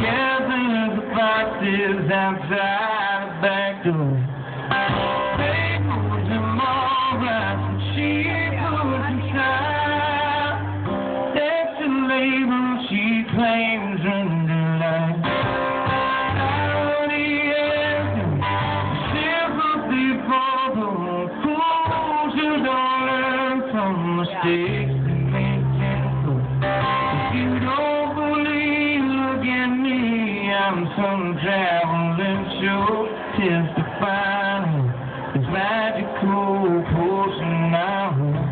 Gather the boxes outside the back door. Tables and more rice and she puts inside. That's the label she claims under life. Irony is sympathy for the fools who don't learn from mistakes they make tenfold. If you don't believe, look at me. I'm some traveling show testifying this magical potion I hold.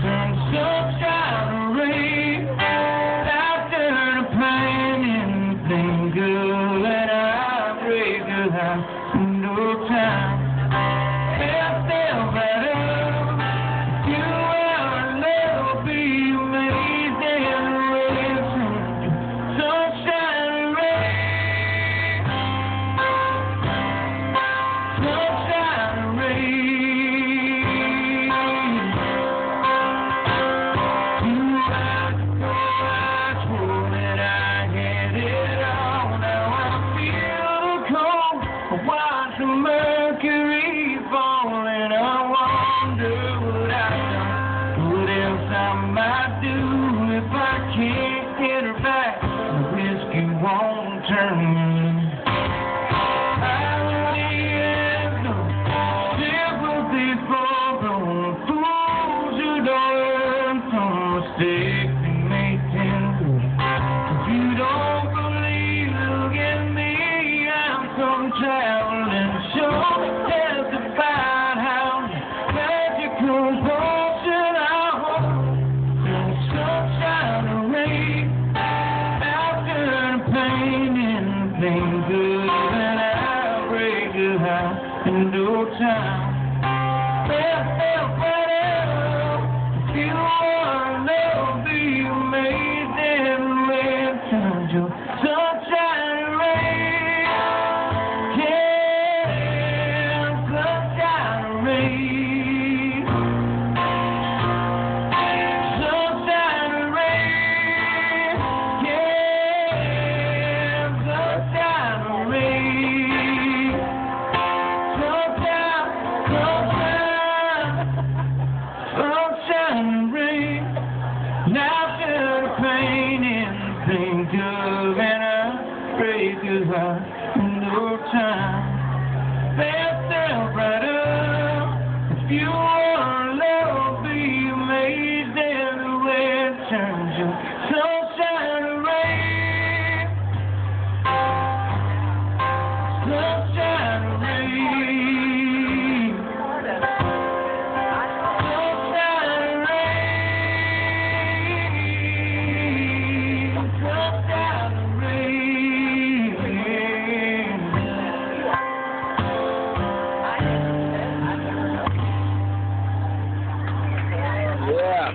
Turn sunshine to rain, after the pain, anything good that I break a heart in no time. Help them better. You will never be amazed in the way sunshine and rain. Sunshine and rain. You had to go, I swore that I had it all. Now I feel the cold. I watch the mercury fall, and I wonder what I've done, what else I might do if I can't get her back. The whiskey won't turn me. Irony is no sympathy for the fools who don't learn from mistakes they make tenfold. If you don't believe, look at me. I'm some traveling show testifying how magical potion I hold. Turn sunshine to rain, after the pain, anything good that I break a heart in no time. If you wanna never be amazed in the way it turns your sunshine to rain. Yeah, sunshine to rain. Sunshine to rain. Yeah, sunshine to rain. Sunshine, sunshine and rain. Now to the pain, anything good, and I break a heart in no time. They'll brighter. If you wanna never be amazed in the way it turns your sunshine to rain. Sunshine to rain. Sunshine to rain. Sunshine to rain. Yeah.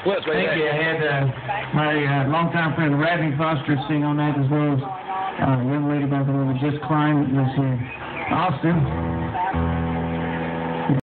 What's right Thank you. I there? had my longtime friend Radney Foster sing on that, as well as a young lady by the name of Just Klein was here. Austin.